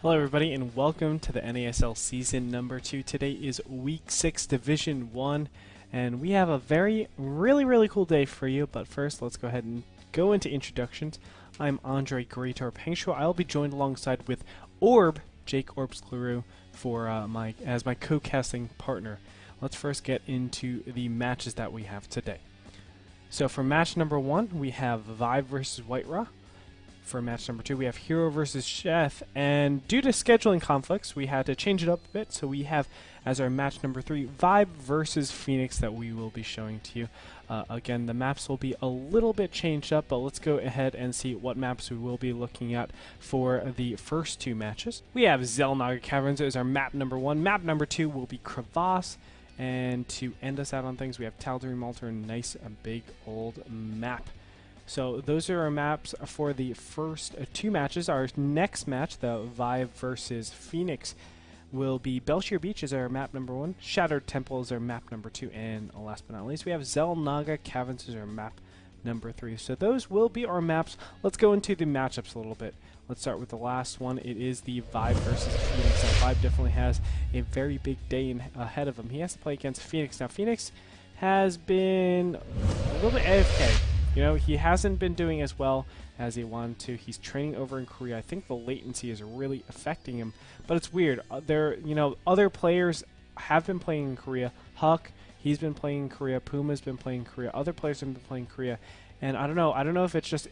Hello everybody and welcome to the NASL season number 2. Today is week 6 division 1 and we have a really cool day for you, but first let's go ahead and go into introductions. I'm Andre Greator Preshow. I'll be joined alongside with Jake Orbs Leroux for as my co-casting partner. Let's first get into the matches that we have today. So for match number 1 we have Vive versus White Raw. For match number 2, we have Hero versus Chef, and due to scheduling conflicts, we had to change it up a bit. So we have, as our match number 3, Vibe versus Phoenix that we will be showing to you. Again, the maps will be a little bit changed up, but let's go ahead and see what maps we will be looking at for the first 2 matches. We have Xelnaga Caverns as our map number 1. Map number 2 will be Crevasse, and to end us out on things, we have Tal'Darim Altar, a nice big old map. So those are our maps for the first 2 matches. Our next match, the Vive versus Phoenix, will be Belshire Beach as our map number 1, Shattered Temple is our map number 2, and last but not least, we have Xelnaga Caverns as our map number 3. So those will be our maps. Let's go into the matchups a little bit. Let's start with the last one. It is the Vive versus Phoenix. Now, Vive definitely has a very big day ahead of him. He has to play against Phoenix. Now, Phoenix has been a little bit AFK. You know, he hasn't been doing as well as he wanted to. He's training over in Korea. I think the latency is really affecting him. But it's weird. Other players have been playing in Korea. Huck, he's been playing in Korea. Puma's been playing in Korea. Other players have been playing in Korea. And I don't know if it's just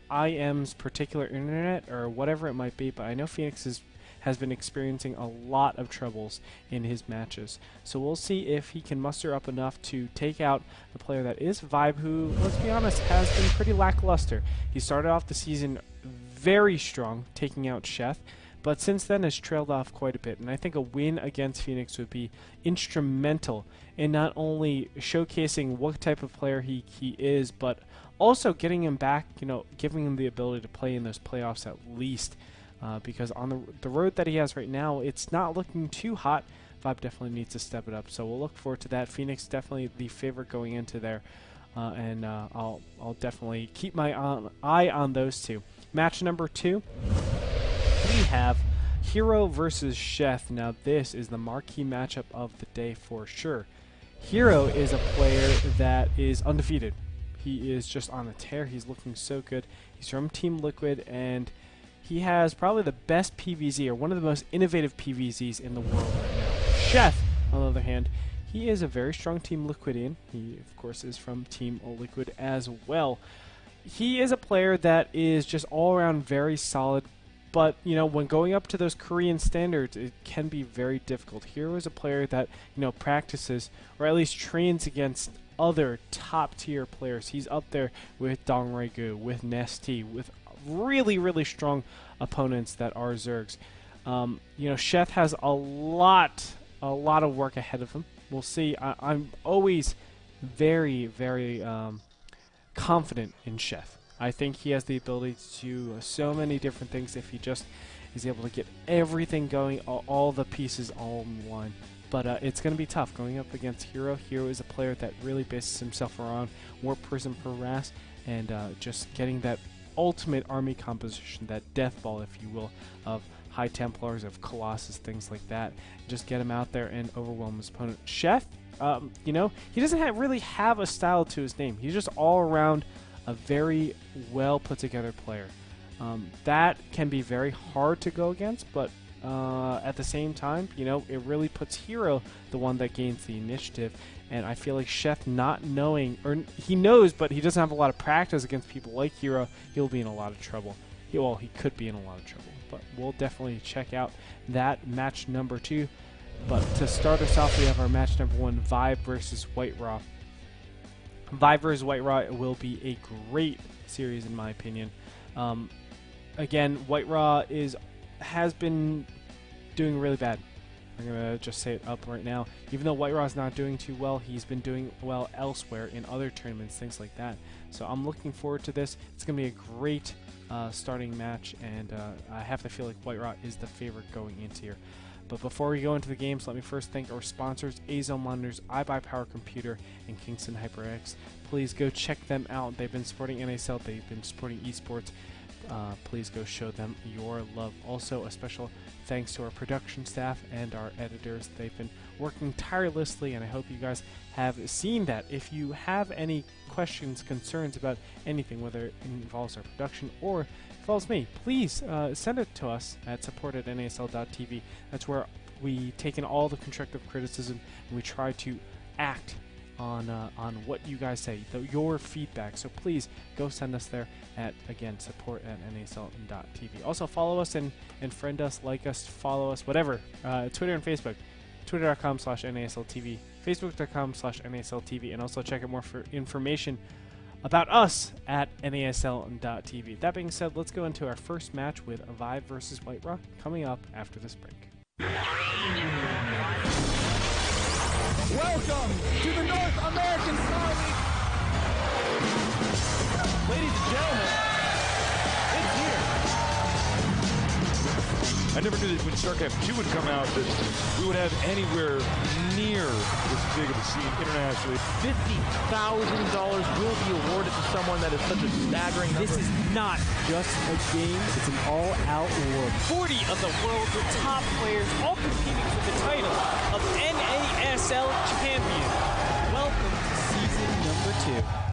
IM's particular internet or whatever it might be, but I know Phoenix has been experiencing a lot of troubles in his matches. So we'll see if he can muster up enough to take out the player that is Vibe, who, let's be honest, has been pretty lackluster. He started off the season very strong, taking out Chef, but since then has trailed off quite a bit. And I think a win against Phoenix would be instrumental in not only showcasing what type of player he is, but also getting him back, giving him the ability to play in those playoffs at least. Because on the road that he has right now, it's not looking too hot. Vibe definitely needs to step it up, so we'll look forward to that. Phoenix definitely the favorite going into there, and I'll definitely keep my eye on those 2. Match number 2, we have Hero versus Chef. Now this is the marquee matchup of the day for sure. Hero is a player that is undefeated. He is just on a tear. He's looking so good. He's from Team Liquid, and he has probably the best PvZ, or one of the most innovative PvZs in the world right now. Chef, on the other hand, he is a very strong Team Liquidian. He, of course, is from Team Liquid as well. He is a player that is just all around very solid, but, when going up to those Korean standards, it can be very difficult. Hero is a player that, practices, or at least trains against other top-tier players. He's up there with Dong Regu, with Nesty, with really strong opponents that are Zergs. Chef has a lot of work ahead of him. We'll see. I'm always very confident in Chef. I think he has the ability to do so many different things if he just is able to get everything going, all the pieces all in one. But it's going to be tough going up against Hero. Hero is a player that really bases himself around Warp Prism Harass and just getting that ultimate army composition, that death ball, if you will, of High Templars, of Colossus, things like that. Just get him out there and overwhelm his opponent. Chef, he doesn't really have a style to his name. He's just all around a very well put together player. That can be very hard to go against, but at the same time, it really puts Hero the one that gains the initiative. And I feel like Chef not knowing, or he knows, but he doesn't have a lot of practice against people like Hero, he'll be in a lot of trouble. He could be in a lot of trouble. But we'll definitely check out that match number 2. But to start us off, we have our match number 1, Vive versus White Raw. Vive versus White Raw will be a great series in my opinion. Again, White Raw has been doing really bad. I'm going to just say it up right now. Even though White Raw's not doing too well, he's been doing well elsewhere in other tournaments, things like that. So I'm looking forward to this. It's going to be a great starting match, and I have to feel like White Raw is the favorite going into here. But before we go into the games, let me first thank our sponsors, A-Zone Monitors, iBuyPower Computer, and Kingston HyperX. Please go check them out. They've been supporting NASL, they've been supporting esports please go show them your love. Also, a special thanks to our production staff and our editors. They've been working tirelessly, and I hope you guys have seen that. If you have any questions, concerns about anything, whether it involves our production or involves me, please send it to us at support@nasl.tv. That's where we take in all the constructive criticism and we try to act on what you guys say, your feedback. So please go send us there at, again, support@nasl.tv. Also follow us and friend us, like us, follow us, whatever. Twitter and Facebook. Twitter.com/NASLTV, Facebook.com/NASLTV, and also check out more for information about us at NASL.tv. That being said, let's go into our first match with Vive versus White Rock coming up after this break. Welcome to the North American Star League. Ladies and gentlemen, it's here. I never knew that when Starcraft 2 would come out that we would have anywhere near this big of a scene internationally. $50,000 will be awarded to someone that is such a staggering number. This is not just a game, it's an all-out war. 40 of the world's top players all competing for the title of NASL champion. Welcome to season number 2.